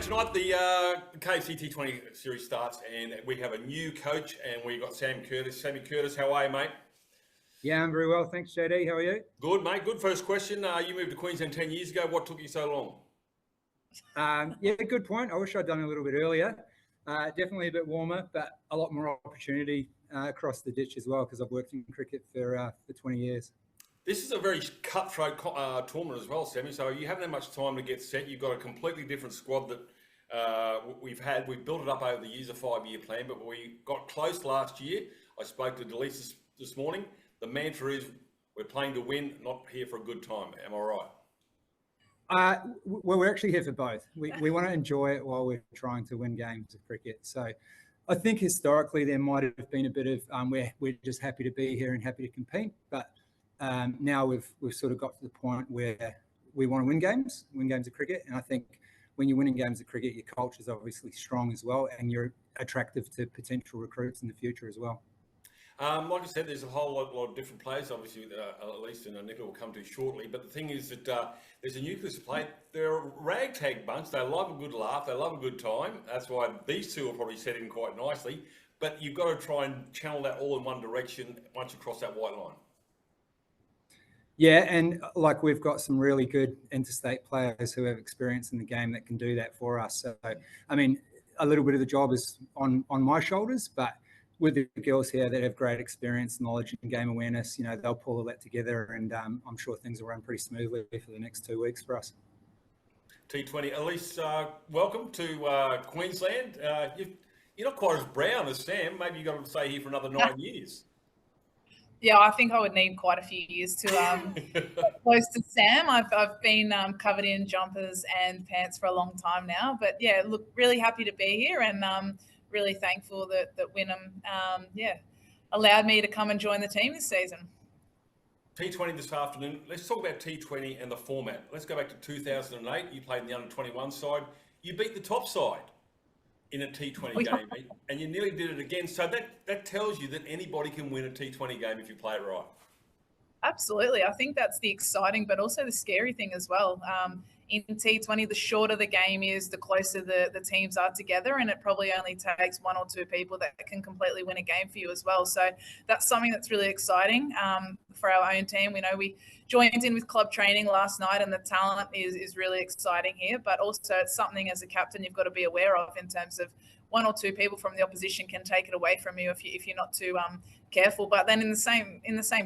tonight the KFC T20 series starts, and we have a new coach, and we've got Sam Curtis. Sammy Curtis, how are you, mate? Yeah, I'm very well, thanks, JD. How are you? Good, mate. Good. First question. You moved to Queensland 10 years ago. What took you so long? Yeah, good point. I wish I'd done it a little bit earlier. Definitely a bit warmer, but a lot more opportunity across the ditch as well, because I've worked in cricket for 20 years. This is a very cutthroat tournament as well, Sammy. So you haven't had much time to get set. You've got a completely different squad that we've had. We've built it up over the years, a 5-year plan, but we got close last year. I spoke to Elyse this morning. The mantra is we're playing to win, not here for a good time. Am I right? Well, we're actually here for both. We want to enjoy it while we're trying to win games of cricket. So I think historically there might have been a bit of we're just happy to be here and happy to compete, but now we've sort of got to the point where we want to win games of cricket. And I think when you're winning games of cricket, your culture is obviously strong as well, and you're attractive to potential recruits in the future as well. Like I said, there's a whole lot of different players. Obviously, Elyse and Nicola will come to shortly. But the thing is that there's a nucleus of play. They're a ragtag bunch. They love a good laugh. They love a good time. That's why these two will probably set in quite nicely. But you've got to try and channel that all in one direction once you cross that white line. Yeah, and like we've got some really good interstate players who have experience in the game that can do that for us. So, I mean, a little bit of the job is on my shoulders, but with the girls here that have great experience, knowledge, and game awareness, they'll pull all that together, and I'm sure things will run pretty smoothly for the next 2 weeks for us. T20, Elyse, welcome to Queensland. You're not quite as brown as Sam. Maybe you've got to stay here for another 9 years. Yeah, I think I would need quite a few years to get close to Sam. I've been covered in jumpers and pants for a long time now. But yeah, look, really happy to be here, and really thankful that Wynnum, allowed me to come and join the team this season. T20 this afternoon. Let's talk about T20 and the format. Let's go back to 2008. You played in the under-21 side. You beat the top side in a T20 game, and you nearly did it again. So that tells you that anybody can win a T20 game if you play it right. Absolutely. I think that's the exciting but also the scary thing as well. In T20, the shorter the game is, the closer the teams are together, and it probably only takes 1 or 2 people that can completely win a game for you as well. So that's something that's really exciting for our own team. We know we joined in with club training last night, and the talent is really exciting here, but also it's something as a captain you've got to be aware of in terms of 1 or 2 people from the opposition can take it away from you if you're not too careful. But then in the same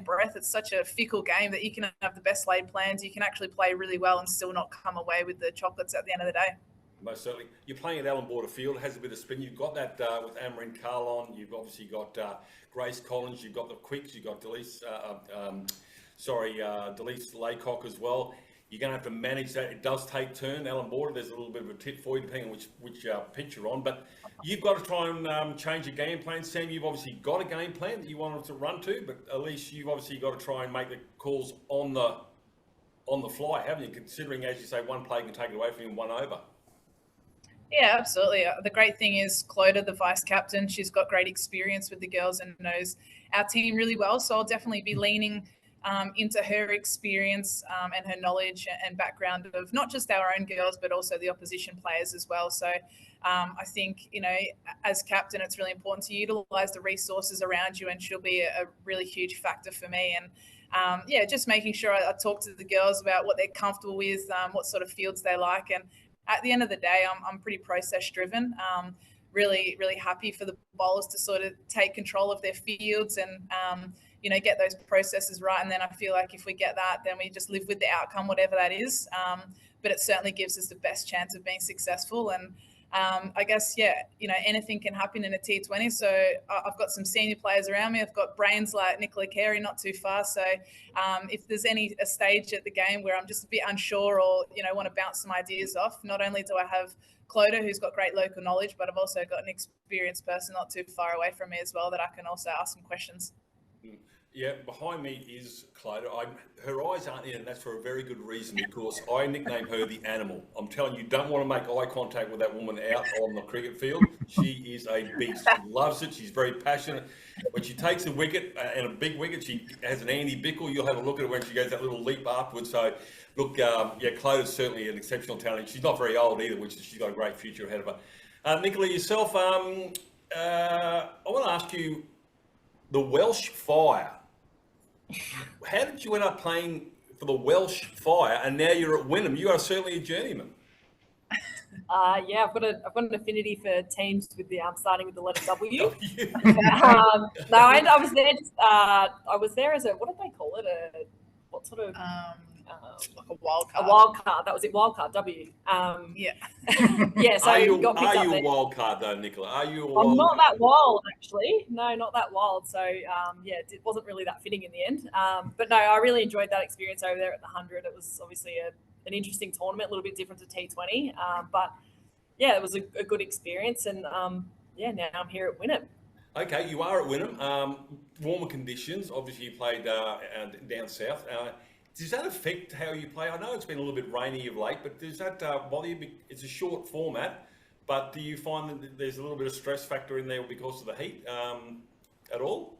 breath, it's such a fickle game that you can have the best laid plans. You can actually play really well and still not come away with the chocolates at the end of the day. Most certainly. You're playing at Allan Border Field. It has a bit of spin. You've got that with Amarin Carlon. You've obviously got Grace Collins. You've got the quicks. You've got Elyse Laycock as well. You're going to have to manage that. It does take turn. Allan Border, there's a little bit of a tip for you depending on which pitch you're on. But you've got to try and change your game plan. Sam, you've obviously got a game plan that you wanted to run to, but at least you've obviously got to try and make the calls on the fly, haven't you? Considering, as you say, one player can take it away from you and one over. Yeah, absolutely. The great thing is Clodagh, the vice captain, she's got great experience with the girls and knows our team really well. So I'll definitely be leaning into her experience and her knowledge and background of not just our own girls, but also the opposition players as well. So I think, as captain, it's really important to utilise the resources around you, and she'll be a really huge factor for me. And just making sure I talk to the girls about what they're comfortable with, what sort of fields they like. And at the end of the day, I'm pretty process driven. Really, really happy for the bowlers to sort of take control of their fields and, get those processes right. And then I feel like if we get that, then we just live with the outcome, whatever that is. But it certainly gives us the best chance of being successful. And I guess, anything can happen in a T20. So I've got some senior players around me. I've got brains like Nicola, Carey, not too far. So if there's a stage at the game where I'm just a bit unsure or, want to bounce some ideas off, not only do I have Clodagh, who's got great local knowledge, but I've also got an experienced person not too far away from me as well that I can also ask some questions. Yeah, behind me is Clodagh. Her eyes aren't in, and that's for a very good reason, because I nicknamed her the animal. I'm telling you, don't want to make eye contact with that woman out on the cricket field. She is a beast. She loves it. She's very passionate. When she takes a wicket, and a big wicket, she has an Andy Bickle. You'll have a look at it when she goes that little leap afterwards. So, look, Clodagh's certainly an exceptional talent. She's not very old either, which she's got a great future ahead of her. Nicola, yourself, I want to ask you, the Welsh Fire. How did you end up playing for the Welsh Fire, and now you're at Wynnum? You are certainly a journeyman. Yeah, I've got an affinity for teams with the starting with the letter W. No, I was there. I was there as a, what did they call it? What sort of like a wild card. A wild card. That was it. Wild card. W. Yeah. Yeah. So are you a wild card though, Nicola? Are you a wild? I'm not that wild actually. No, not that wild. So yeah, it wasn't really that fitting in the end. But no, I really enjoyed that experience over there at the 100. It was obviously an interesting tournament, a little bit different to T20. But yeah, it was a good experience, and yeah, now I'm here at Wynnum. Okay, you are at Wynnum. Warmer conditions. Obviously, you played down south. Does that affect how you play? I know it's been a little bit rainy of late, but does that bother you? It's a short format, but do you find that there's a little bit of stress factor in there because of the heat at all?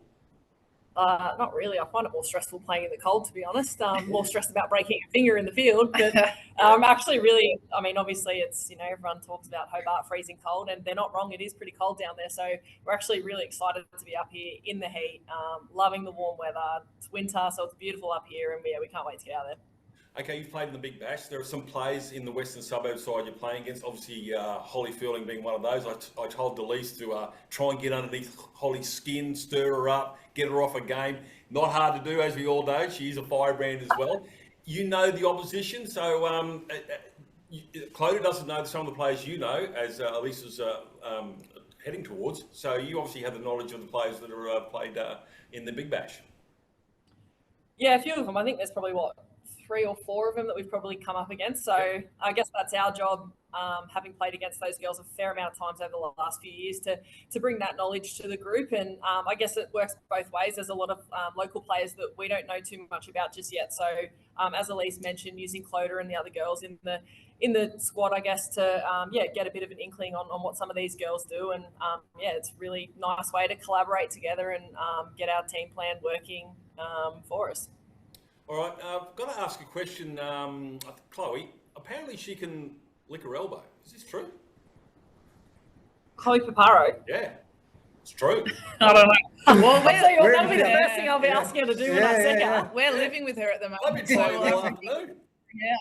Not really. I find it more stressful playing in the cold, to be honest. More stressed about breaking a finger in the field. But I'm actually really, I mean, obviously it's, everyone talks about Hobart freezing cold, and they're not wrong. It is pretty cold down there. So we're actually really excited to be up here in the heat, loving the warm weather. It's winter, so it's beautiful up here, and we can't wait to get out there. Okay, you've played in the Big Bash. There are some players in the Western Suburbs side you're playing against. Obviously, Holly Fielding being one of those. I told Elyse to try and get underneath Holly's skin, stir her up, get her off a game. Not hard to do, as we all know. She is a firebrand as well. You know the opposition, so Clodagh doesn't know some of the players you know, as Elyse is heading towards. So you obviously have the knowledge of the players that are played in the Big Bash. Yeah, a few of them. I think there's probably, 3 or 4 of them that we've probably come up against. So I guess that's our job, having played against those girls a fair amount of times over the last few years, to bring that knowledge to the group. And I guess it works both ways. There's a lot of local players that we don't know too much about just yet. So as Elyse mentioned, using Clodagh and the other girls in the squad, I guess, to get a bit of an inkling on what some of these girls do. And it's a really nice way to collaborate together and get our team plan working for us. All right, I've got to ask a question. Chloe, apparently she can lick her elbow. Is this true? Chloe Paparo? Yeah, it's true. I don't know. Well, that'll be the first thing I'll be asking her to do when I see her. We're living with her at the moment. I've been saying all afternoon. Yeah.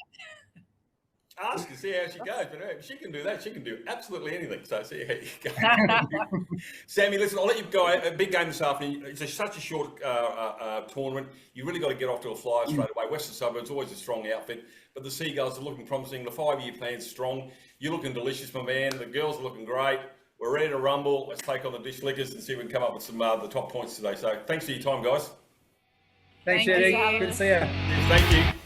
Ask and see how she goes, but if she can do that, she can do absolutely anything. So see how you go. Sammy, listen, I'll let you go. A big game this afternoon. It's such a short tournament. You really got to get off to a flyer straight away. Western Suburbs, always a strong outfit, but the Seagulls are looking promising. The 5-year plan's strong. You're looking delicious, my man. The girls are looking great. We're ready to rumble. Let's take on the dish lickers and see if we can come up with some the top points today. So thanks for your time, guys. Thanks, Thank Eddie. you. Good to see you. Yes, thank you.